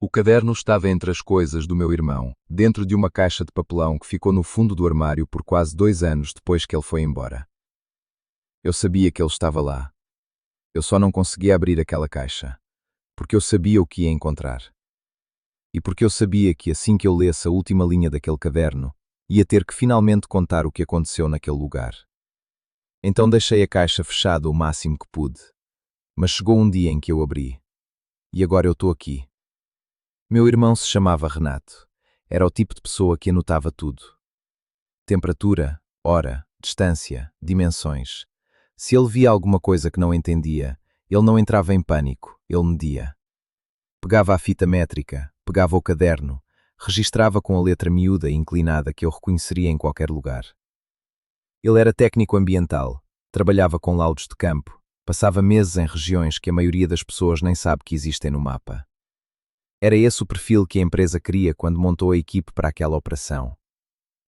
O caderno estava entre as coisas do meu irmão, dentro de uma caixa de papelão que ficou no fundo do armário por quase 2 anos depois que ele foi embora. Eu sabia que ele estava lá. Eu só não conseguia abrir aquela caixa, porque eu sabia o que ia encontrar. E porque eu sabia que assim que eu lesse a última linha daquele caderno, ia ter que finalmente contar o que aconteceu naquele lugar. Então deixei a caixa fechada o máximo que pude. Mas chegou um dia em que eu abri. E agora eu estou aqui. Meu irmão se chamava Renato. Era o tipo de pessoa que anotava tudo. Temperatura, hora, distância, dimensões. Se ele via alguma coisa que não entendia, ele não entrava em pânico, ele media. Pegava a fita métrica, pegava o caderno, registrava com a letra miúda e inclinada que eu reconheceria em qualquer lugar. Ele era técnico ambiental, trabalhava com laudos de campo, passava meses em regiões que a maioria das pessoas nem sabe que existem no mapa. Era esse o perfil que a empresa queria quando montou a equipe para aquela operação.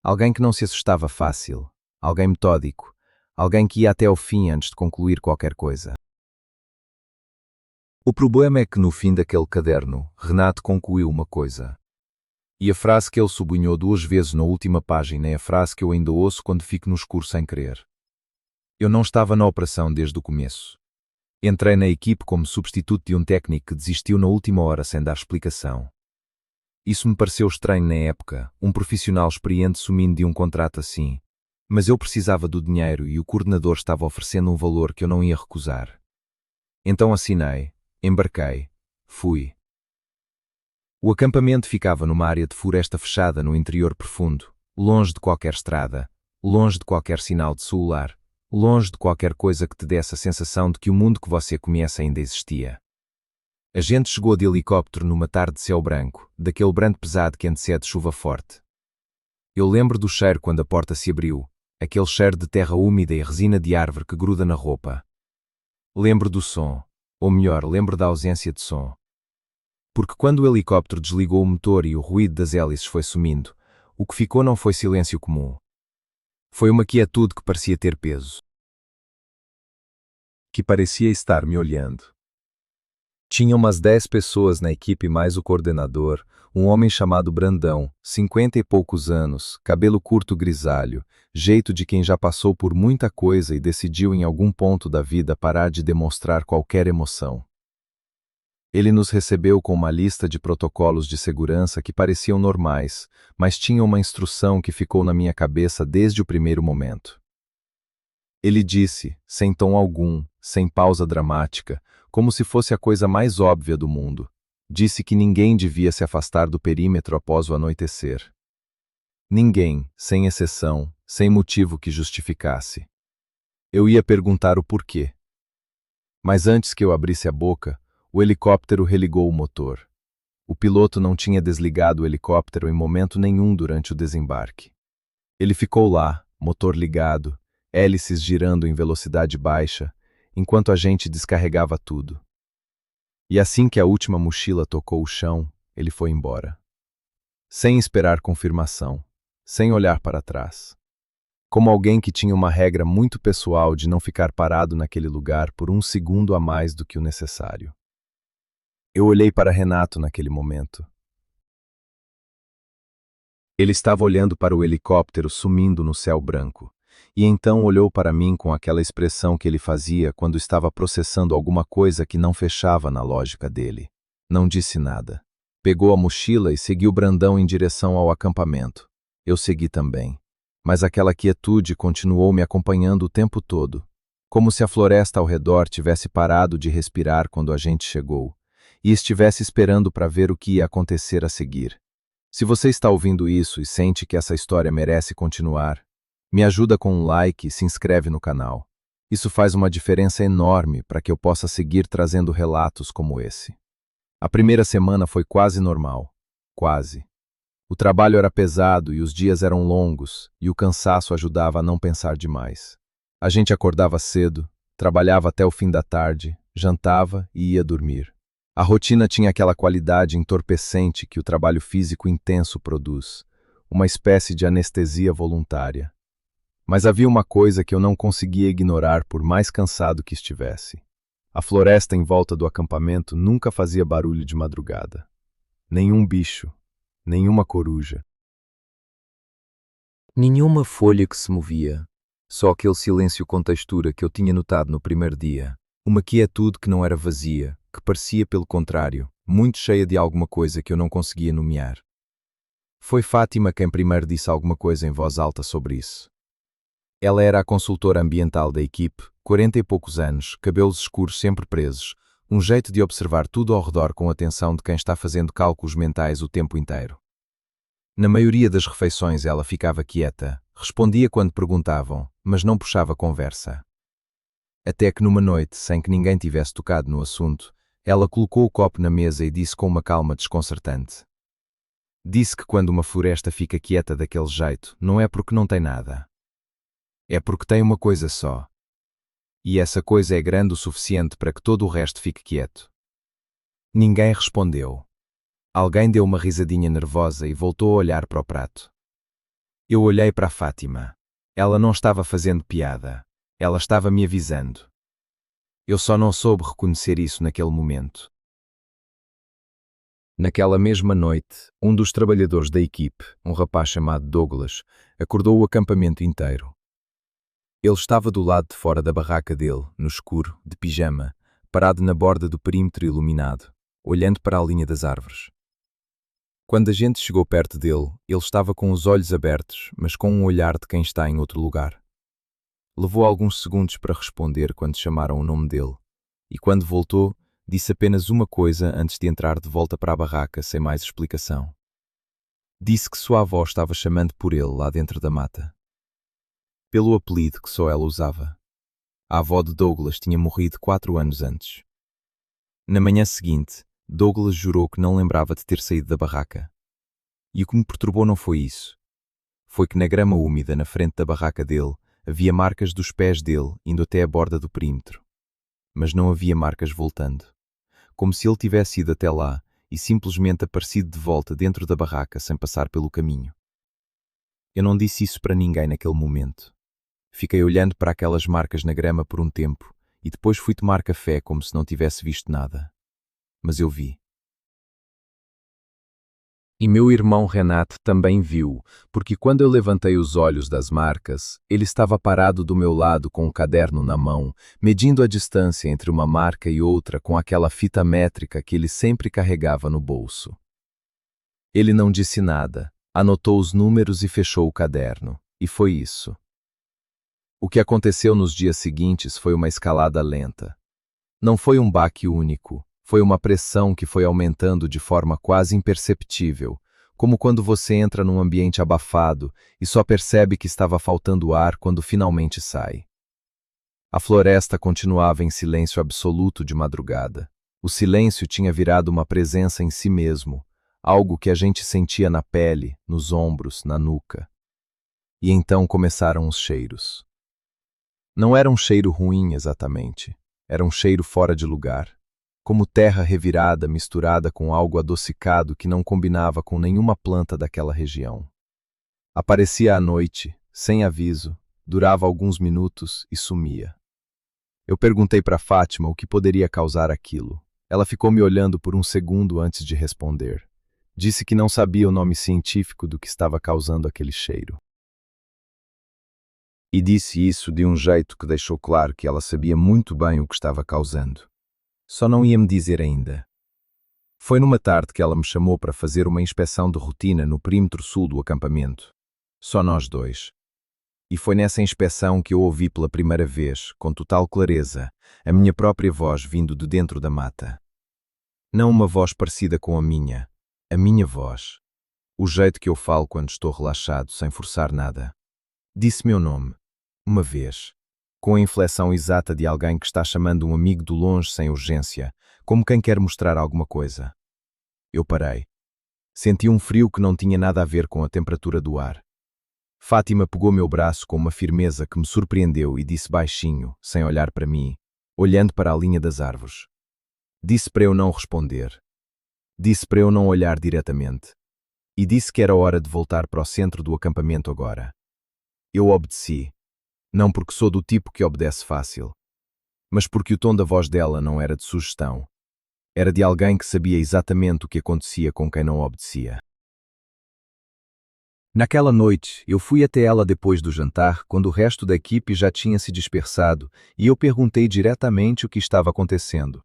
Alguém que não se assustava fácil, alguém metódico, alguém que ia até ao fim antes de concluir qualquer coisa. O problema é que no fim daquele caderno, Renato concluiu uma coisa. E a frase que ele sublinhou 2 vezes na última página é a frase que eu ainda ouço quando fico no escuro sem querer. Eu não estava na operação desde o começo. Entrei na equipe como substituto de um técnico que desistiu na última hora sem dar explicação. Isso me pareceu estranho na época, um profissional experiente sumindo de um contrato assim. Mas eu precisava do dinheiro e o coordenador estava oferecendo um valor que eu não ia recusar. Então assinei, embarquei, fui. O acampamento ficava numa área de floresta fechada no interior profundo, longe de qualquer estrada, longe de qualquer sinal de celular, longe de qualquer coisa que te desse a sensação de que o mundo que você conhece ainda existia. A gente chegou de helicóptero numa tarde de céu branco, daquele branco pesado que antecede chuva forte. Eu lembro do cheiro quando a porta se abriu, aquele cheiro de terra úmida e resina de árvore que gruda na roupa. Lembro do som, ou melhor, lembro da ausência de som. Porque quando o helicóptero desligou o motor e o ruído das hélices foi sumindo, o que ficou não foi silêncio comum. Foi uma quietude que parecia ter peso. Que parecia estar me olhando. Tinha umas 10 pessoas na equipe mais o coordenador, um homem chamado Brandão, 50 e poucos anos, cabelo curto grisalho, jeito de quem já passou por muita coisa e decidiu em algum ponto da vida parar de demonstrar qualquer emoção. Ele nos recebeu com uma lista de protocolos de segurança que pareciam normais, mas tinha uma instrução que ficou na minha cabeça desde o primeiro momento. Ele disse, sem tom algum, sem pausa dramática, como se fosse a coisa mais óbvia do mundo, disse que ninguém devia se afastar do perímetro após o anoitecer. Ninguém, sem exceção, sem motivo que justificasse. Eu ia perguntar o porquê. Mas antes que eu abrisse a boca, o helicóptero religou o motor. O piloto não tinha desligado o helicóptero em momento nenhum durante o desembarque. Ele ficou lá, motor ligado, hélices girando em velocidade baixa, enquanto a gente descarregava tudo. E assim que a última mochila tocou o chão, ele foi embora. Sem esperar confirmação, sem olhar para trás. Como alguém que tinha uma regra muito pessoal de não ficar parado naquele lugar por 1 segundo a mais do que o necessário. Eu olhei para Renato naquele momento. Ele estava olhando para o helicóptero sumindo no céu branco, e então olhou para mim com aquela expressão que ele fazia quando estava processando alguma coisa que não fechava na lógica dele. Não disse nada. Pegou a mochila e seguiu Brandão em direção ao acampamento. Eu segui também. Mas aquela quietude continuou me acompanhando o tempo todo, como se a floresta ao redor tivesse parado de respirar quando a gente chegou, e estivesse esperando para ver o que ia acontecer a seguir. Se você está ouvindo isso e sente que essa história merece continuar, me ajuda com um like e se inscreve no canal. Isso faz uma diferença enorme para que eu possa seguir trazendo relatos como esse. A primeira semana foi quase normal. Quase. O trabalho era pesado e os dias eram longos, e o cansaço ajudava a não pensar demais. A gente acordava cedo, trabalhava até o fim da tarde, jantava e ia dormir. A rotina tinha aquela qualidade entorpecente que o trabalho físico intenso produz, uma espécie de anestesia voluntária. Mas havia uma coisa que eu não conseguia ignorar por mais cansado que estivesse. A floresta em volta do acampamento nunca fazia barulho de madrugada. Nenhum bicho, nenhuma coruja. Nenhuma folha que se movia. Só aquele silêncio com textura que eu tinha notado no primeiro dia. Uma quietude que não era vazia, que parecia, pelo contrário, muito cheia de alguma coisa que eu não conseguia nomear. Foi Fátima quem primeiro disse alguma coisa em voz alta sobre isso. Ela era a consultora ambiental da equipe, 40 e poucos anos, cabelos escuros sempre presos, um jeito de observar tudo ao redor com atenção de quem está fazendo cálculos mentais o tempo inteiro. Na maioria das refeições ela ficava quieta, respondia quando perguntavam, mas não puxava conversa. Até que numa noite, sem que ninguém tivesse tocado no assunto, ela colocou o copo na mesa e disse com uma calma desconcertante. Disse que quando uma floresta fica quieta daquele jeito, não é porque não tem nada. É porque tem uma coisa só. E essa coisa é grande o suficiente para que todo o resto fique quieto. Ninguém respondeu. Alguém deu uma risadinha nervosa e voltou a olhar para o prato. Eu olhei para a Fátima. Ela não estava fazendo piada. Ela estava me avisando. Eu só não soube reconhecer isso naquele momento. Naquela mesma noite, um dos trabalhadores da equipe, um rapaz chamado Douglas, acordou o acampamento inteiro. Ele estava do lado de fora da barraca dele, no escuro, de pijama, parado na borda do perímetro iluminado, olhando para a linha das árvores. Quando a gente chegou perto dele, ele estava com os olhos abertos, mas com um olhar de quem está em outro lugar. Levou alguns segundos para responder quando chamaram o nome dele, e quando voltou, disse apenas uma coisa antes de entrar de volta para a barraca sem mais explicação. Disse que sua avó estava chamando por ele lá dentro da mata. Pelo apelido que só ela usava. A avó de Douglas tinha morrido 4 anos antes. Na manhã seguinte, Douglas jurou que não lembrava de ter saído da barraca. E o que me perturbou não foi isso. Foi que na grama úmida na frente da barraca dele havia marcas dos pés dele indo até a borda do perímetro. Mas não havia marcas voltando. Como se ele tivesse ido até lá e simplesmente aparecido de volta dentro da barraca sem passar pelo caminho. Eu não disse isso para ninguém naquele momento. Fiquei olhando para aquelas marcas na grama por um tempo e depois fui tomar café como se não tivesse visto nada. Mas eu vi. E meu irmão Renato também viu, porque quando eu levantei os olhos das marcas, ele estava parado do meu lado com o caderno na mão, medindo a distância entre uma marca e outra com aquela fita métrica que ele sempre carregava no bolso. Ele não disse nada, anotou os números e fechou o caderno, e foi isso. O que aconteceu nos dias seguintes foi uma escalada lenta. Não foi um baque único. Foi uma pressão que foi aumentando de forma quase imperceptível, como quando você entra num ambiente abafado e só percebe que estava faltando ar quando finalmente sai. A floresta continuava em silêncio absoluto de madrugada. O silêncio tinha virado uma presença em si mesmo, algo que a gente sentia na pele, nos ombros, na nuca. E então começaram os cheiros. Não era um cheiro ruim exatamente, era um cheiro fora de lugar. Como terra revirada misturada com algo adocicado que não combinava com nenhuma planta daquela região. Aparecia à noite, sem aviso, durava alguns minutos e sumia. Eu perguntei para Fátima o que poderia causar aquilo. Ela ficou me olhando por um segundo antes de responder. Disse que não sabia o nome científico do que estava causando aquele cheiro. E disse isso de um jeito que deixou claro que ela sabia muito bem o que estava causando. Só não ia me dizer ainda. Foi numa tarde que ela me chamou para fazer uma inspeção de rotina no perímetro sul do acampamento. Só nós dois. E foi nessa inspeção que eu ouvi pela primeira vez, com total clareza, a minha própria voz vindo de dentro da mata. Não uma voz parecida com a minha voz. O jeito que eu falo quando estou relaxado, sem forçar nada. Disse meu nome, uma vez. Com a inflexão exata de alguém que está chamando um amigo de longe sem urgência, como quem quer mostrar alguma coisa. Eu parei. Senti um frio que não tinha nada a ver com a temperatura do ar. Fátima pegou meu braço com uma firmeza que me surpreendeu e disse baixinho, sem olhar para mim, olhando para a linha das árvores. Disse para eu não responder. Disse para eu não olhar diretamente. E disse que era hora de voltar para o centro do acampamento agora. Eu obedeci. Não porque sou do tipo que obedece fácil, mas porque o tom da voz dela não era de sugestão. Era de alguém que sabia exatamente o que acontecia com quem não obedecia. Naquela noite, eu fui até ela depois do jantar, quando o resto da equipe já tinha se dispersado, e eu perguntei diretamente o que estava acontecendo.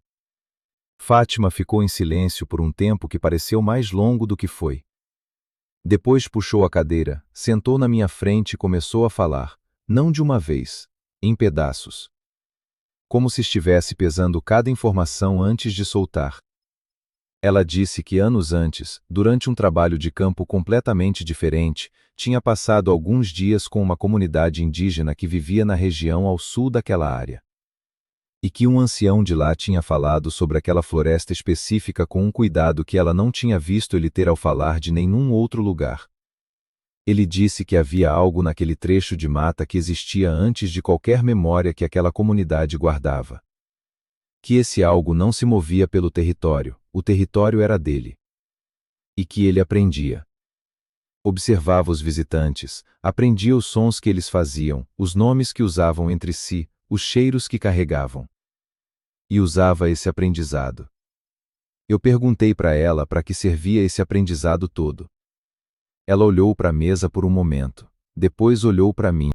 Fátima ficou em silêncio por um tempo que pareceu mais longo do que foi. Depois puxou a cadeira, sentou na minha frente e começou a falar, não de uma vez, em pedaços. Como se estivesse pesando cada informação antes de soltar. Ela disse que anos antes, durante um trabalho de campo completamente diferente, tinha passado alguns dias com uma comunidade indígena que vivia na região ao sul daquela área. E que um ancião de lá tinha falado sobre aquela floresta específica com um cuidado que ela não tinha visto ele ter ao falar de nenhum outro lugar. Ele disse que havia algo naquele trecho de mata que existia antes de qualquer memória que aquela comunidade guardava. Que esse algo não se movia pelo território, o território era dele. E que ele aprendia. Observava os visitantes, aprendia os sons que eles faziam, os nomes que usavam entre si, os cheiros que carregavam. E usava esse aprendizado. Eu perguntei para ela para que servia esse aprendizado todo. Ela olhou para a mesa por um momento, depois olhou para mim.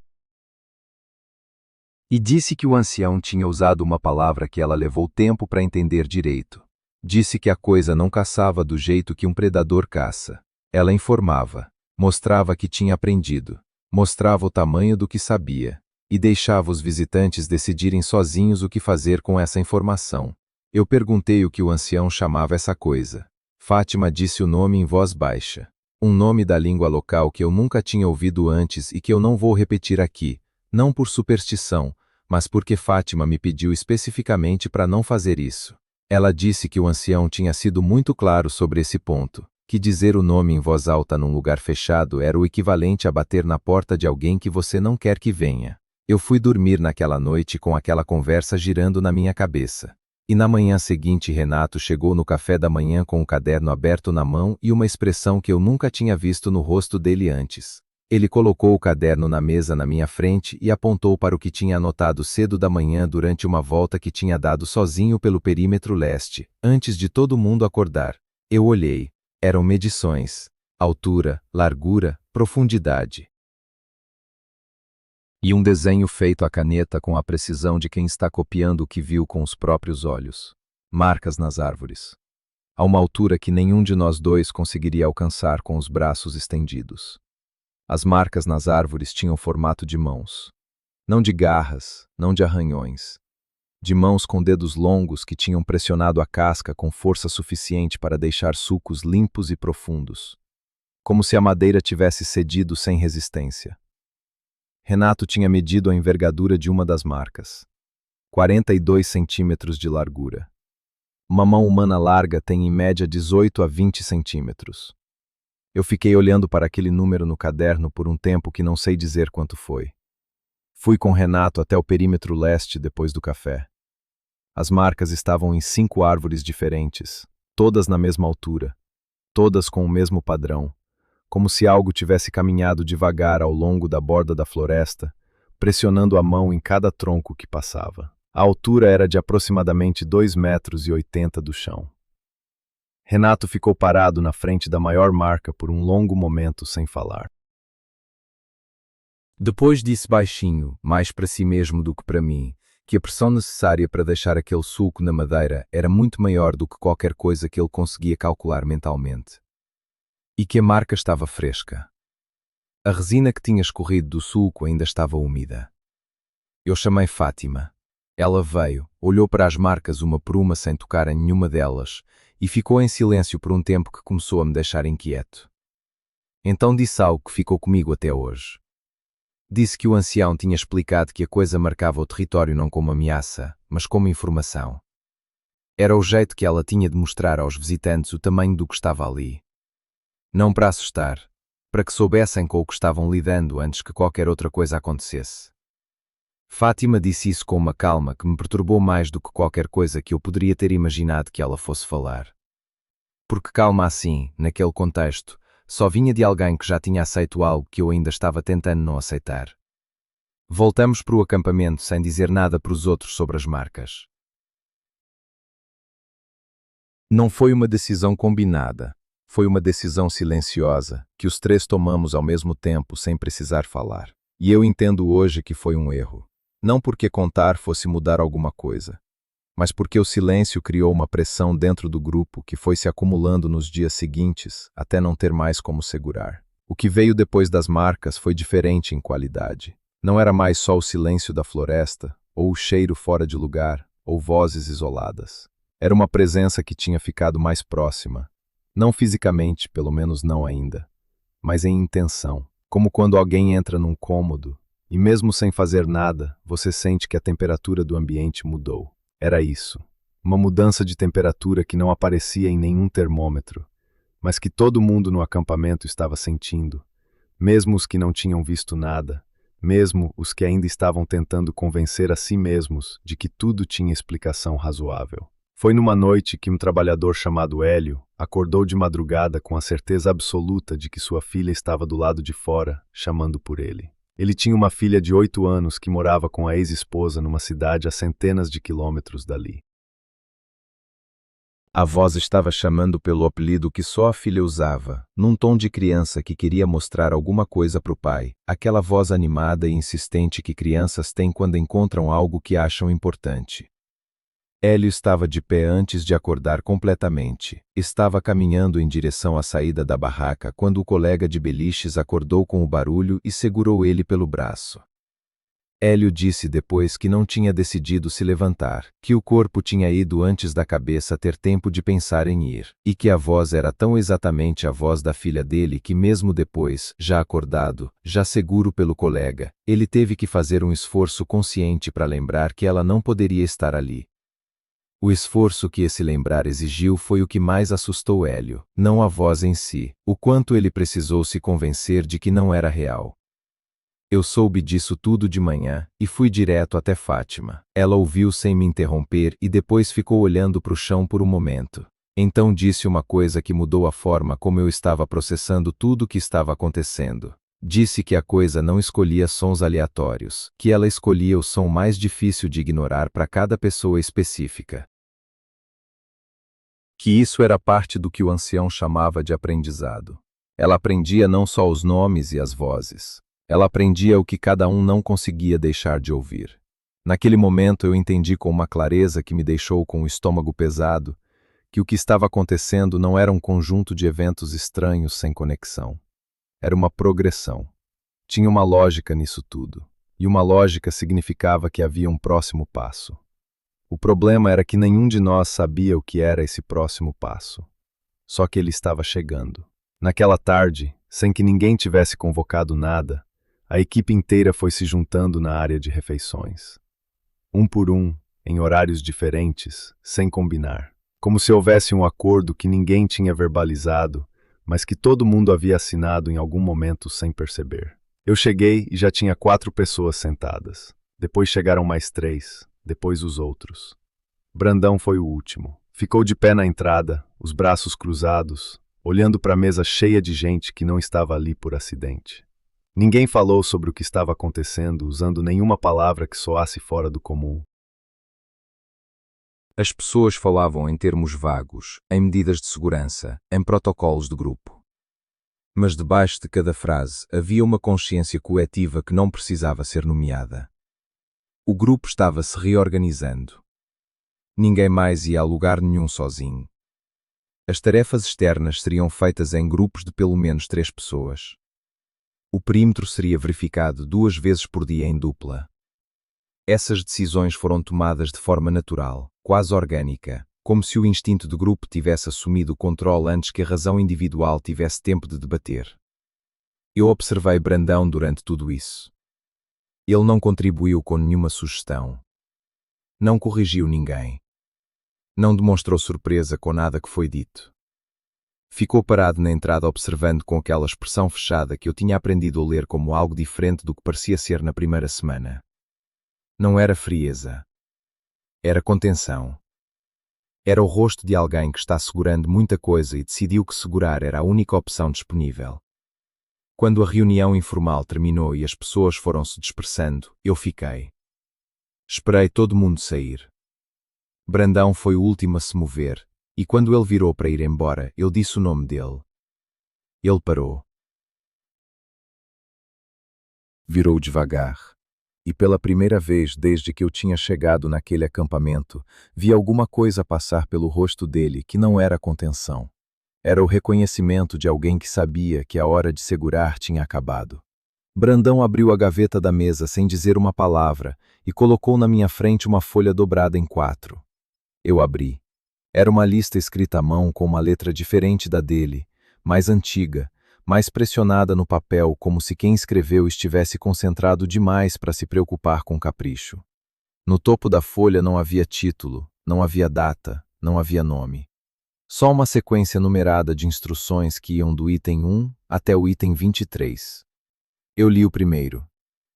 E disse que o ancião tinha usado uma palavra que ela levou tempo para entender direito. Disse que a coisa não caçava do jeito que um predador caça. Ela informava, mostrava que tinha aprendido, mostrava o tamanho do que sabia, e deixava os visitantes decidirem sozinhos o que fazer com essa informação. Eu perguntei o que o ancião chamava essa coisa. Fátima disse o nome em voz baixa. Um nome da língua local que eu nunca tinha ouvido antes e que eu não vou repetir aqui, não por superstição, mas porque Fátima me pediu especificamente para não fazer isso. Ela disse que o ancião tinha sido muito claro sobre esse ponto, que dizer o nome em voz alta num lugar fechado era o equivalente a bater na porta de alguém que você não quer que venha. Eu fui dormir naquela noite com aquela conversa girando na minha cabeça. E na manhã seguinte Renato chegou no café da manhã com o caderno aberto na mão e uma expressão que eu nunca tinha visto no rosto dele antes. Ele colocou o caderno na mesa na minha frente e apontou para o que tinha anotado cedo da manhã durante uma volta que tinha dado sozinho pelo perímetro leste, antes de todo mundo acordar. Eu olhei. Eram medições. Altura, largura, profundidade. E um desenho feito à caneta com a precisão de quem está copiando o que viu com os próprios olhos. Marcas nas árvores. A uma altura que nenhum de nós dois conseguiria alcançar com os braços estendidos. As marcas nas árvores tinham formato de mãos. Não de garras, não de arranhões. De mãos com dedos longos que tinham pressionado a casca com força suficiente para deixar sulcos limpos e profundos. Como se a madeira tivesse cedido sem resistência. Renato tinha medido a envergadura de uma das marcas. 42 centímetros de largura. Uma mão humana larga tem em média 18 a 20 centímetros. Eu fiquei olhando para aquele número no caderno por um tempo que não sei dizer quanto foi. Fui com Renato até o perímetro leste depois do café. As marcas estavam em 5 árvores diferentes, todas na mesma altura, todas com o mesmo padrão, como se algo tivesse caminhado devagar ao longo da borda da floresta, pressionando a mão em cada tronco que passava. A altura era de aproximadamente 2,80 metros do chão. Renato ficou parado na frente da maior marca por um longo momento sem falar. Depois disse baixinho, mais para si mesmo do que para mim, que a pressão necessária para deixar aquele sulco na madeira era muito maior do que qualquer coisa que ele conseguia calcular mentalmente. E que a marca estava fresca. A resina que tinha escorrido do sulco ainda estava úmida. Eu chamei Fátima. Ela veio, olhou para as marcas uma por uma sem tocar em nenhuma delas e ficou em silêncio por um tempo que começou a me deixar inquieto. Então disse algo que ficou comigo até hoje. Disse que o ancião tinha explicado que a coisa marcava o território não como ameaça, mas como informação. Era o jeito que ela tinha de mostrar aos visitantes o tamanho do que estava ali. Não para assustar, para que soubessem com o que estavam lidando antes que qualquer outra coisa acontecesse. Fátima disse isso com uma calma que me perturbou mais do que qualquer coisa que eu poderia ter imaginado que ela fosse falar. Porque calma assim, naquele contexto, só vinha de alguém que já tinha aceito algo que eu ainda estava tentando não aceitar. Voltamos para o acampamento sem dizer nada para os outros sobre as marcas. Não foi uma decisão combinada. Foi uma decisão silenciosa, que os três tomamos ao mesmo tempo, sem precisar falar. E eu entendo hoje que foi um erro. Não porque contar fosse mudar alguma coisa, mas porque o silêncio criou uma pressão dentro do grupo que foi se acumulando nos dias seguintes, até não ter mais como segurar. O que veio depois das marcas foi diferente em qualidade. Não era mais só o silêncio da floresta, ou o cheiro fora de lugar, ou vozes isoladas. Era uma presença que tinha ficado mais próxima. Não fisicamente, pelo menos não ainda, mas em intenção. Como quando alguém entra num cômodo e, mesmo sem fazer nada, você sente que a temperatura do ambiente mudou. Era isso. Uma mudança de temperatura que não aparecia em nenhum termômetro, mas que todo mundo no acampamento estava sentindo, mesmo os que não tinham visto nada, mesmo os que ainda estavam tentando convencer a si mesmos de que tudo tinha explicação razoável. Foi numa noite que um trabalhador chamado Hélio acordou de madrugada com a certeza absoluta de que sua filha estava do lado de fora, chamando por ele. Ele tinha uma filha de 8 anos que morava com a ex-esposa numa cidade a centenas de quilômetros dali. A voz estava chamando pelo apelido que só a filha usava, num tom de criança que queria mostrar alguma coisa para o pai, aquela voz animada e insistente que crianças têm quando encontram algo que acham importante. Hélio estava de pé antes de acordar completamente. Estava caminhando em direção à saída da barraca quando o colega de beliches acordou com o barulho e segurou ele pelo braço. Hélio disse depois que não tinha decidido se levantar, que o corpo tinha ido antes da cabeça ter tempo de pensar em ir, e que a voz era tão exatamente a voz da filha dele que mesmo depois, já acordado, já seguro pelo colega, ele teve que fazer um esforço consciente para lembrar que ela não poderia estar ali. O esforço que esse lembrar exigiu foi o que mais assustou Hélio, não a voz em si, o quanto ele precisou se convencer de que não era real. Eu soube disso tudo de manhã e fui direto até Fátima. Ela ouviu sem me interromper e depois ficou olhando para o chão por um momento. Então disse uma coisa que mudou a forma como eu estava processando tudo o que estava acontecendo. Disse que a coisa não escolhia sons aleatórios, que ela escolhia o som mais difícil de ignorar para cada pessoa específica. Que isso era parte do que o ancião chamava de aprendizado. Ela aprendia não só os nomes e as vozes. Ela aprendia o que cada um não conseguia deixar de ouvir. Naquele momento eu entendi com uma clareza que me deixou com o estômago pesado, que o que estava acontecendo não era um conjunto de eventos estranhos sem conexão. Era uma progressão. Tinha uma lógica nisso tudo, e uma lógica significava que havia um próximo passo. O problema era que nenhum de nós sabia o que era esse próximo passo. Só que ele estava chegando. Naquela tarde, sem que ninguém tivesse convocado nada, a equipe inteira foi se juntando na área de refeições. Um por um, em horários diferentes, sem combinar. Como se houvesse um acordo que ninguém tinha verbalizado, mas que todo mundo havia assinado em algum momento sem perceber. Eu cheguei e já tinha 4 pessoas sentadas. Depois chegaram mais 3, depois os outros. Brandão foi o último. Ficou de pé na entrada, os braços cruzados, olhando para a mesa cheia de gente que não estava ali por acidente. Ninguém falou sobre o que estava acontecendo, usando nenhuma palavra que soasse fora do comum. As pessoas falavam em termos vagos, em medidas de segurança, em protocolos de grupo. Mas debaixo de cada frase havia uma consciência coletiva que não precisava ser nomeada. O grupo estava se reorganizando. Ninguém mais ia a lugar nenhum sozinho. As tarefas externas seriam feitas em grupos de pelo menos 3 pessoas. O perímetro seria verificado 2 vezes por dia em dupla. Essas decisões foram tomadas de forma natural, quase orgânica, como se o instinto de grupo tivesse assumido o controle antes que a razão individual tivesse tempo de debater. Eu observei Brandão durante tudo isso. Ele não contribuiu com nenhuma sugestão. Não corrigiu ninguém. Não demonstrou surpresa com nada que foi dito. Ficou parado na entrada observando com aquela expressão fechada que eu tinha aprendido a ler como algo diferente do que parecia ser na primeira semana. Não era frieza. Era contenção. Era o rosto de alguém que está segurando muita coisa e decidiu que segurar era a única opção disponível. Quando a reunião informal terminou e as pessoas foram se dispersando, eu fiquei. Esperei todo mundo sair. Brandão foi o último a se mover, E quando ele virou para ir embora, eu disse o nome dele. Ele parou. Virou devagar. E pela primeira vez desde que eu tinha chegado naquele acampamento, vi alguma coisa passar pelo rosto dele que não era contenção. Era o reconhecimento de alguém que sabia que a hora de segurar tinha acabado. Brandão abriu a gaveta da mesa sem dizer uma palavra e colocou na minha frente uma folha dobrada em 4. Eu abri. Era uma lista escrita à mão com uma letra diferente da dele, mais antiga, mais pressionada no papel, como se quem escreveu estivesse concentrado demais para se preocupar com capricho. No topo da folha não havia título, não havia data, não havia nome. Só uma sequência numerada de instruções que iam do item 1 até o item 23. Eu li o primeiro.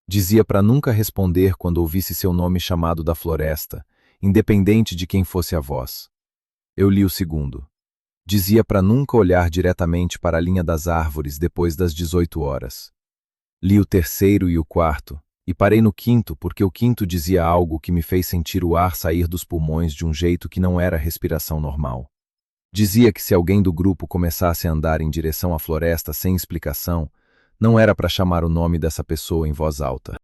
Dizia para nunca responder quando ouvisse seu nome chamado da floresta, independente de quem fosse a voz. Eu li o segundo. Dizia para nunca olhar diretamente para a linha das árvores depois das 18 horas. Li o terceiro e o quarto, e parei no quinto porque o quinto dizia algo que me fez sentir o ar sair dos pulmões de um jeito que não era respiração normal. Dizia que se alguém do grupo começasse a andar em direção à floresta sem explicação, não era para chamar o nome dessa pessoa em voz alta.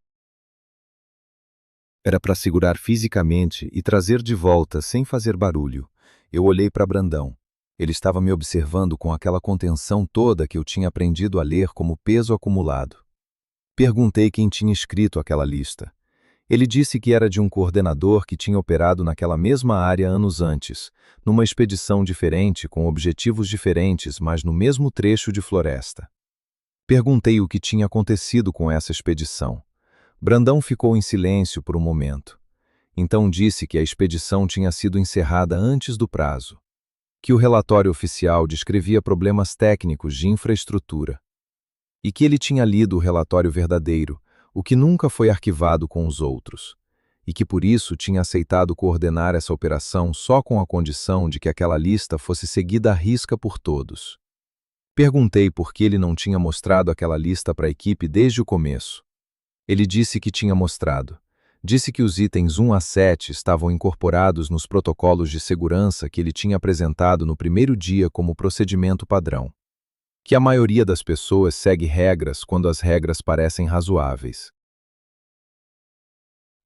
Era para segurar fisicamente e trazer de volta sem fazer barulho. Eu olhei para Brandão. Ele estava me observando com aquela contenção toda que eu tinha aprendido a ler como peso acumulado. Perguntei quem tinha escrito aquela lista. Ele disse que era de um coordenador que tinha operado naquela mesma área anos antes, numa expedição diferente, com objetivos diferentes, mas no mesmo trecho de floresta. Perguntei o que tinha acontecido com essa expedição. Brandão ficou em silêncio por um momento. Então disse que a expedição tinha sido encerrada antes do prazo, que o relatório oficial descrevia problemas técnicos de infraestrutura, e que ele tinha lido o relatório verdadeiro, o que nunca foi arquivado com os outros, e que por isso tinha aceitado coordenar essa operação só com a condição de que aquela lista fosse seguida à risca por todos. Perguntei por que ele não tinha mostrado aquela lista para a equipe desde o começo. Ele disse que tinha mostrado. Disse que os itens 1 a 7 estavam incorporados nos protocolos de segurança que ele tinha apresentado no primeiro dia como procedimento padrão. Que a maioria das pessoas segue regras quando as regras parecem razoáveis.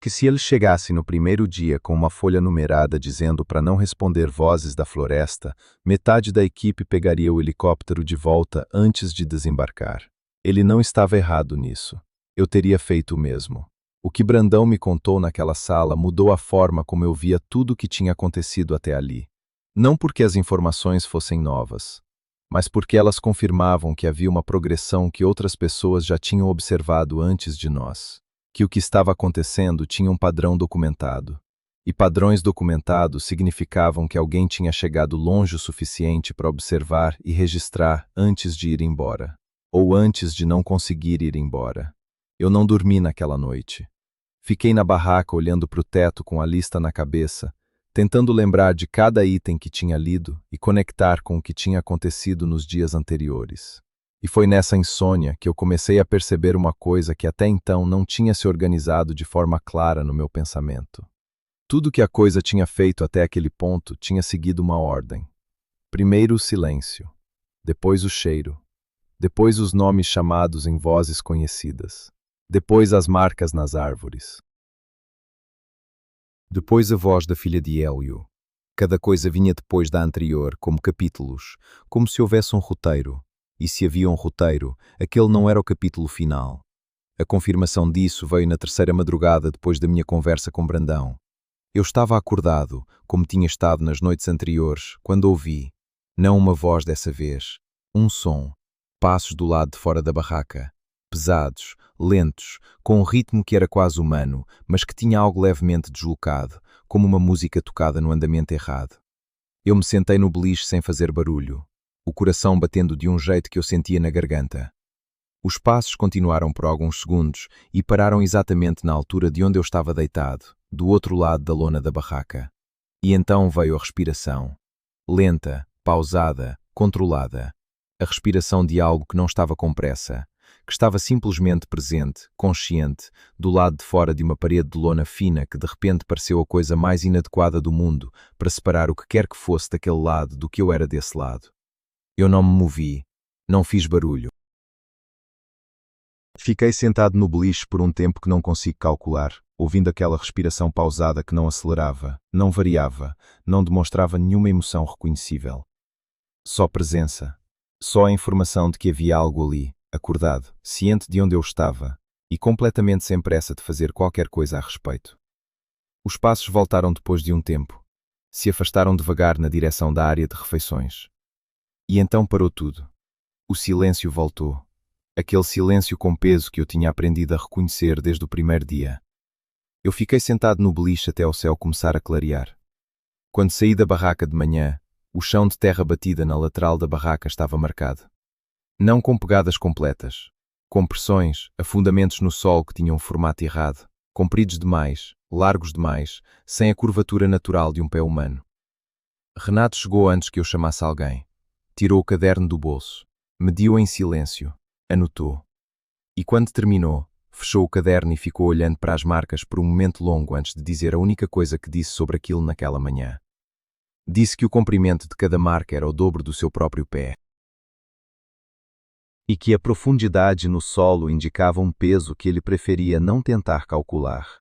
Que se ele chegasse no primeiro dia com uma folha numerada dizendo para não responder vozes da floresta, metade da equipe pegaria o helicóptero de volta antes de desembarcar. Ele não estava errado nisso. Eu teria feito o mesmo. O que Brandão me contou naquela sala mudou a forma como eu via tudo o que tinha acontecido até ali. Não porque as informações fossem novas, mas porque elas confirmavam que havia uma progressão que outras pessoas já tinham observado antes de nós. Que o que estava acontecendo tinha um padrão documentado. E padrões documentados significavam que alguém tinha chegado longe o suficiente para observar e registrar antes de ir embora. Ou antes de não conseguir ir embora. Eu não dormi naquela noite. Fiquei na barraca olhando para o teto com a lista na cabeça, tentando lembrar de cada item que tinha lido e conectar com o que tinha acontecido nos dias anteriores. E foi nessa insônia que eu comecei a perceber uma coisa que até então não tinha se organizado de forma clara no meu pensamento. Tudo que a coisa tinha feito até aquele ponto tinha seguido uma ordem. Primeiro o silêncio, depois o cheiro, depois os nomes chamados em vozes conhecidas. Depois as marcas nas árvores. Depois a voz da filha de Hélio. Cada coisa vinha depois da anterior, como capítulos, como se houvesse um roteiro. E se havia um roteiro, aquele não era o capítulo final. A confirmação disso veio na terceira madrugada depois da minha conversa com Brandão. Eu estava acordado, como tinha estado nas noites anteriores, quando ouvi, não uma voz dessa vez, um som, passos do lado de fora da barraca. Pesados, lentos, com um ritmo que era quase humano, mas que tinha algo levemente deslocado, como uma música tocada no andamento errado. Eu me sentei no beliche sem fazer barulho, o coração batendo de um jeito que eu sentia na garganta. Os passos continuaram por alguns segundos e pararam exatamente na altura de onde eu estava deitado, do outro lado da lona da barraca. E então veio a respiração. Lenta, pausada, controlada. A respiração de algo que não estava com pressa. que estava simplesmente presente, consciente, do lado de fora de uma parede de lona fina que de repente pareceu a coisa mais inadequada do mundo para separar o que quer que fosse daquele lado do que eu era desse lado. Eu não me movi, não fiz barulho. Fiquei sentado no beliche por um tempo que não consigo calcular, ouvindo aquela respiração pausada que não acelerava, não variava, não demonstrava nenhuma emoção reconhecível. Só presença. Só a informação de que havia algo ali, acordado, ciente de onde eu estava, e completamente sem pressa de fazer qualquer coisa a respeito. Os passos voltaram depois de um tempo. Se afastaram devagar na direção da área de refeições. E então parou tudo. O silêncio voltou. Aquele silêncio com peso que eu tinha aprendido a reconhecer desde o primeiro dia. Eu fiquei sentado no beliche até o céu começar a clarear. Quando saí da barraca de manhã, o chão de terra batida na lateral da barraca estava marcado. Não com pegadas completas, com pressões, afundamentos no solo que tinham um formato errado, compridos demais, largos demais, sem a curvatura natural de um pé humano. Renato chegou antes que eu chamasse alguém. Tirou o caderno do bolso, mediu em silêncio, anotou. E quando terminou, fechou o caderno e ficou olhando para as marcas por um momento longo antes de dizer a única coisa que disse sobre aquilo naquela manhã. Disse que o comprimento de cada marca era o dobro do seu próprio pé. E que a profundidade no solo indicava um peso que ele preferia não tentar calcular.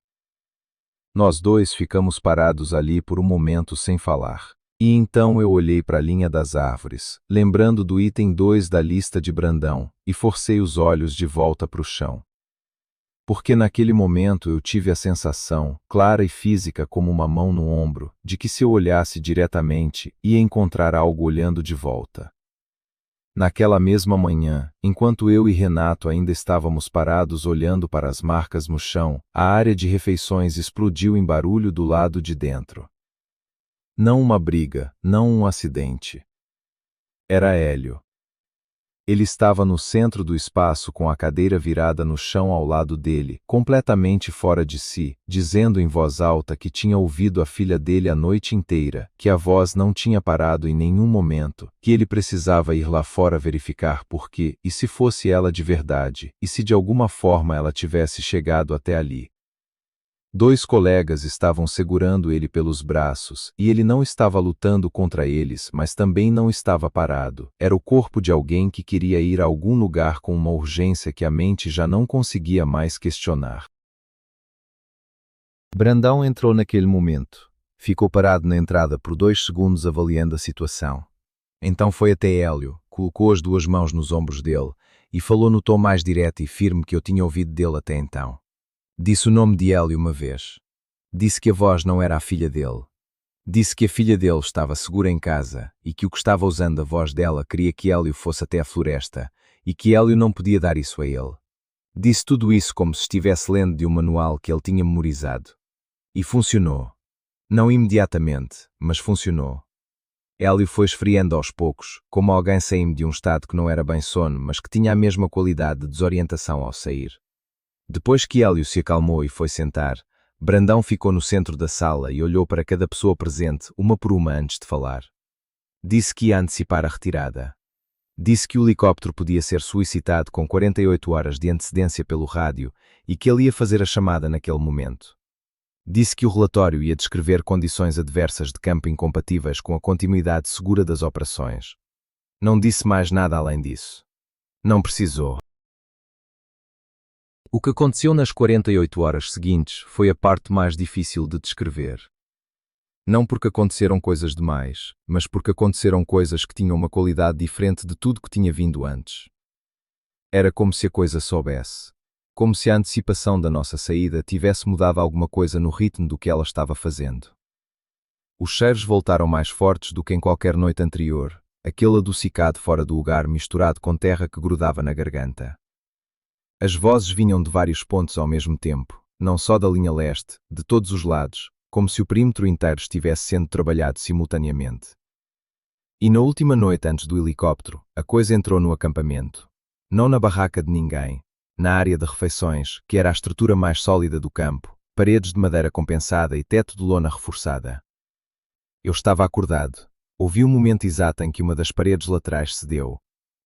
Nós dois ficamos parados ali por um momento sem falar. E então eu olhei para a linha das árvores, lembrando do item 2 da lista de Brandão, e forcei os olhos de volta para o chão. Porque naquele momento eu tive a sensação, clara e física como uma mão no ombro, de que se eu olhasse diretamente, ia encontrar algo olhando de volta. Naquela mesma manhã, enquanto eu e Renato ainda estávamos parados olhando para as marcas no chão, a área de refeições explodiu em barulho do lado de dentro. Não uma briga, não um acidente. Era Hélio. Ele estava no centro do espaço com a cadeira virada no chão ao lado dele, completamente fora de si, dizendo em voz alta que tinha ouvido a filha dele a noite inteira, que a voz não tinha parado em nenhum momento, que ele precisava ir lá fora verificar por quê, e se fosse ela de verdade, e se de alguma forma ela tivesse chegado até ali. 2 colegas estavam segurando ele pelos braços, e ele não estava lutando contra eles, mas também não estava parado. Era o corpo de alguém que queria ir a algum lugar com uma urgência que a mente já não conseguia mais questionar. Brandão entrou naquele momento. Ficou parado na entrada por 2 segundos avaliando a situação. Então foi até Hélio, colocou as 2 mãos nos ombros dele e falou no tom mais direto e firme que eu tinha ouvido dele até então. Disse o nome de Hélio uma vez. Disse que a voz não era a filha dele. Disse que a filha dele estava segura em casa e que o que estava usando a voz dela queria que Hélio fosse até a floresta e que Hélio não podia dar isso a ele. Disse tudo isso como se estivesse lendo de um manual que ele tinha memorizado. E funcionou. Não imediatamente, mas funcionou. Hélio foi esfriando aos poucos, como alguém saindo de um estado que não era bem sono, mas que tinha a mesma qualidade de desorientação ao sair. Depois que Hélio se acalmou e foi sentar, Brandão ficou no centro da sala e olhou para cada pessoa presente, uma por uma, antes de falar. Disse que ia antecipar a retirada. Disse que o helicóptero podia ser solicitado com 48 horas de antecedência pelo rádio e que ele ia fazer a chamada naquele momento. Disse que o relatório ia descrever condições adversas de campo incompatíveis com a continuidade segura das operações. Não disse mais nada além disso. Não precisou. O que aconteceu nas 48 horas seguintes foi a parte mais difícil de descrever. Não porque aconteceram coisas demais, mas porque aconteceram coisas que tinham uma qualidade diferente de tudo que tinha vindo antes. Era como se a coisa soubesse, como se a antecipação da nossa saída tivesse mudado alguma coisa no ritmo do que ela estava fazendo. Os cheiros voltaram mais fortes do que em qualquer noite anterior, aquele adocicado fora do lugar misturado com terra que grudava na garganta. As vozes vinham de vários pontos ao mesmo tempo, não só da linha leste, de todos os lados, como se o perímetro inteiro estivesse sendo trabalhado simultaneamente. E na última noite antes do helicóptero, a coisa entrou no acampamento. Não na barraca de ninguém, na área de refeições, que era a estrutura mais sólida do campo, paredes de madeira compensada e teto de lona reforçada. Eu estava acordado. Ouvi o momento exato em que uma das paredes laterais cedeu.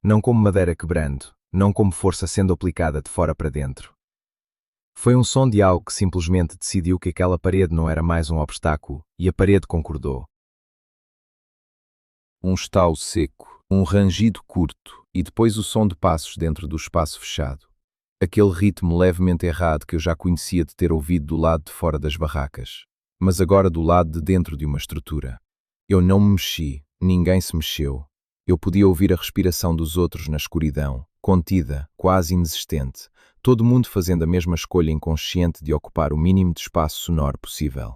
Não como madeira quebrando, não como força sendo aplicada de fora para dentro. Foi um som de algo que simplesmente decidiu que aquela parede não era mais um obstáculo, e a parede concordou. Um estalo seco, um rangido curto, e depois o som de passos dentro do espaço fechado. Aquele ritmo levemente errado que eu já conhecia de ter ouvido do lado de fora das barracas, mas agora do lado de dentro de uma estrutura. Eu não me mexi, ninguém se mexeu. Eu podia ouvir a respiração dos outros na escuridão, contida, quase inexistente, todo mundo fazendo a mesma escolha inconsciente de ocupar o mínimo de espaço sonoro possível.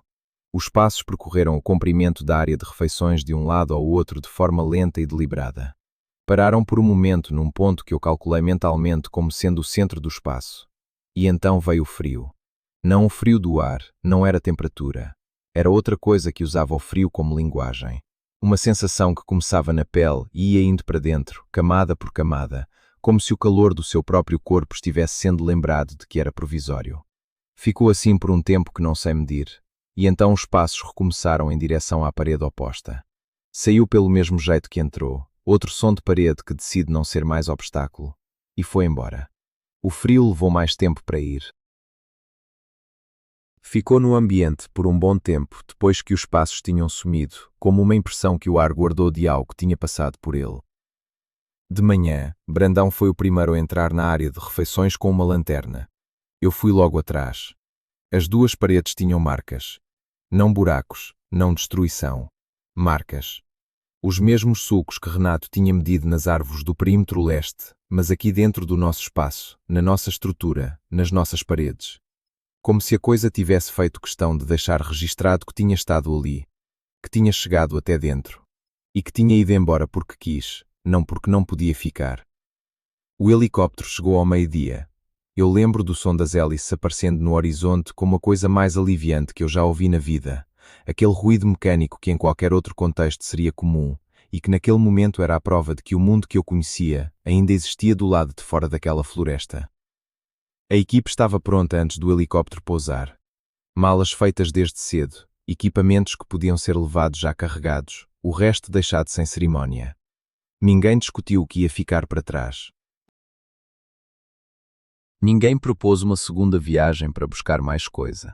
Os passos percorreram o comprimento da área de refeições de um lado ao outro de forma lenta e deliberada. Pararam por um momento num ponto que eu calculei mentalmente como sendo o centro do espaço. E então veio o frio. Não o frio do ar, não era temperatura. Era outra coisa que usava o frio como linguagem. Uma sensação que começava na pele e ia indo para dentro, camada por camada, como se o calor do seu próprio corpo estivesse sendo lembrado de que era provisório. Ficou assim por um tempo que não sei medir, e então os passos recomeçaram em direção à parede oposta. Saiu pelo mesmo jeito que entrou, outro som de parede que decide não ser mais obstáculo, e foi embora. O frio levou mais tempo para ir. Ficou no ambiente por um bom tempo depois que os passos tinham sumido, como uma impressão que o ar guardou de algo que tinha passado por ele. De manhã, Brandão foi o primeiro a entrar na área de refeições com uma lanterna. Eu fui logo atrás. As duas paredes tinham marcas. Não buracos, não destruição. Marcas. Os mesmos sulcos que Renato tinha medido nas árvores do perímetro leste, mas aqui dentro do nosso espaço, na nossa estrutura, nas nossas paredes. Como se a coisa tivesse feito questão de deixar registado que tinha estado ali, que tinha chegado até dentro, e que tinha ido embora porque quis, não porque não podia ficar. O helicóptero chegou ao meio-dia. Eu lembro do som das hélices aparecendo no horizonte como a coisa mais aliviante que eu já ouvi na vida, aquele ruído mecânico que em qualquer outro contexto seria comum, e que naquele momento era a prova de que o mundo que eu conhecia ainda existia do lado de fora daquela floresta. A equipe estava pronta antes do helicóptero pousar. Malas feitas desde cedo, equipamentos que podiam ser levados já carregados, o resto deixado sem cerimónia. Ninguém discutiu o que ia ficar para trás. Ninguém propôs uma segunda viagem para buscar mais coisa.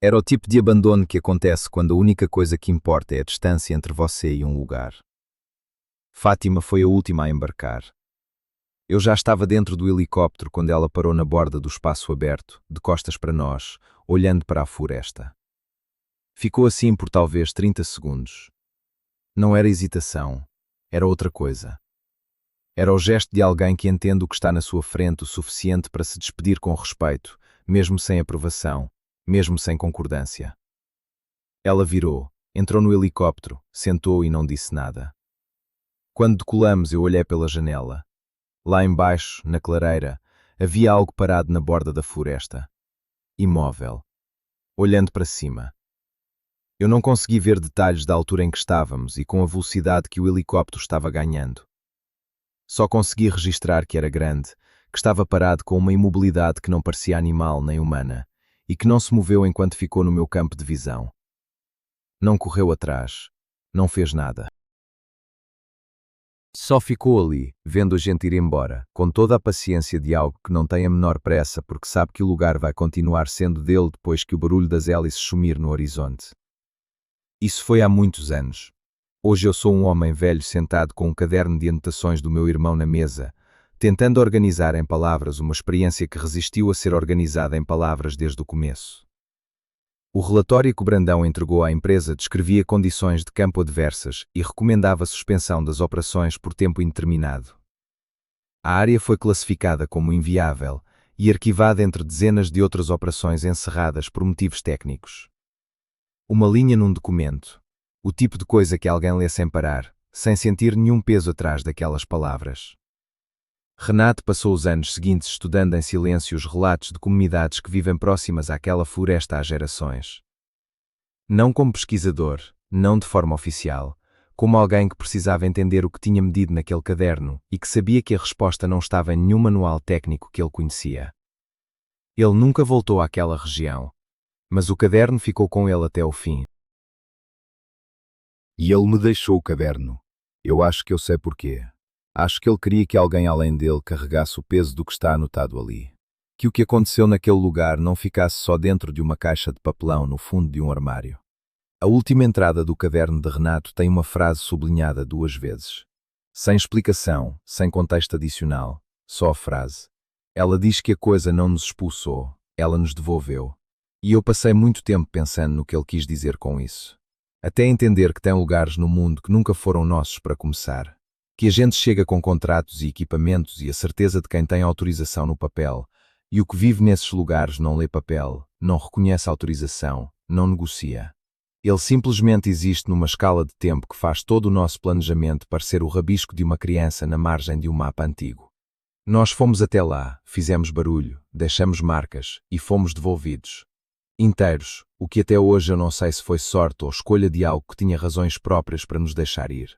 Era o tipo de abandono que acontece quando a única coisa que importa é a distância entre você e um lugar. Fátima foi a última a embarcar. Eu já estava dentro do helicóptero quando ela parou na borda do espaço aberto, de costas para nós, olhando para a floresta. Ficou assim por talvez 30 segundos. Não era hesitação, era outra coisa. Era o gesto de alguém que entende o que está na sua frente o suficiente para se despedir com respeito, mesmo sem aprovação, mesmo sem concordância. Ela virou, entrou no helicóptero, sentou e não disse nada. Quando decolamos, eu olhei pela janela. Lá embaixo, na clareira, havia algo parado na borda da floresta. Imóvel. Olhando para cima. Eu não consegui ver detalhes da altura em que estávamos e com a velocidade que o helicóptero estava ganhando. Só consegui registrar que era grande, que estava parado com uma imobilidade que não parecia animal nem humana, e que não se moveu enquanto ficou no meu campo de visão. Não correu atrás, não fez nada. Só ficou ali, vendo a gente ir embora, com toda a paciência de algo que não tem a menor pressa porque sabe que o lugar vai continuar sendo dele depois que o barulho das hélices sumir no horizonte. Isso foi há muitos anos. Hoje eu sou um homem velho sentado com um caderno de anotações do meu irmão na mesa, tentando organizar em palavras uma experiência que resistiu a ser organizada em palavras desde o começo. O relatório que o Brandão entregou à empresa descrevia condições de campo adversas e recomendava a suspensão das operações por tempo indeterminado. A área foi classificada como inviável e arquivada entre dezenas de outras operações encerradas por motivos técnicos. Uma linha num documento, o tipo de coisa que alguém lê sem parar, sem sentir nenhum peso atrás daquelas palavras. Renato passou os anos seguintes estudando em silêncio os relatos de comunidades que vivem próximas àquela floresta há gerações. Não como pesquisador, não de forma oficial, como alguém que precisava entender o que tinha medido naquele caderno e que sabia que a resposta não estava em nenhum manual técnico que ele conhecia. Ele nunca voltou àquela região, mas o caderno ficou com ele até o fim. E ele me deixou o caderno. Eu acho que eu sei porquê. Acho que ele queria que alguém além dele carregasse o peso do que está anotado ali. Que o que aconteceu naquele lugar não ficasse só dentro de uma caixa de papelão no fundo de um armário. A última entrada do caderno de Renato tem uma frase sublinhada 2 vezes. Sem explicação, sem contexto adicional, só a frase. Ela diz que a coisa não nos expulsou, ela nos devolveu. E eu passei muito tempo pensando no que ele quis dizer com isso. Até entender que tem lugares no mundo que nunca foram nossos para começar. Que a gente chega com contratos e equipamentos e a certeza de quem tem autorização no papel, e o que vive nesses lugares não lê papel, não reconhece autorização, não negocia. Ele simplesmente existe numa escala de tempo que faz todo o nosso planejamento parecer o rabisco de uma criança na margem de um mapa antigo. Nós fomos até lá, fizemos barulho, deixamos marcas e fomos devolvidos. Inteiros, o que até hoje eu não sei se foi sorte ou escolha de algo que tinha razões próprias para nos deixar ir.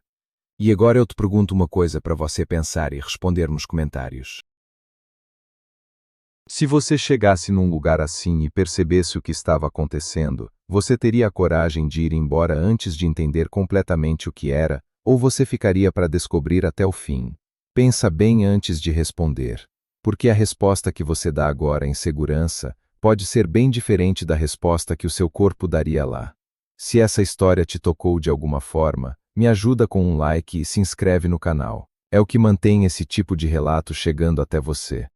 E agora eu te pergunto uma coisa para você pensar e responder nos comentários. Se você chegasse num lugar assim e percebesse o que estava acontecendo, você teria a coragem de ir embora antes de entender completamente o que era, ou você ficaria para descobrir até o fim? Pensa bem antes de responder, porque a resposta que você dá agora em segurança pode ser bem diferente da resposta que o seu corpo daria lá. Se essa história te tocou de alguma forma, me ajuda com um like e se inscreve no canal. É o que mantém esse tipo de relato chegando até você.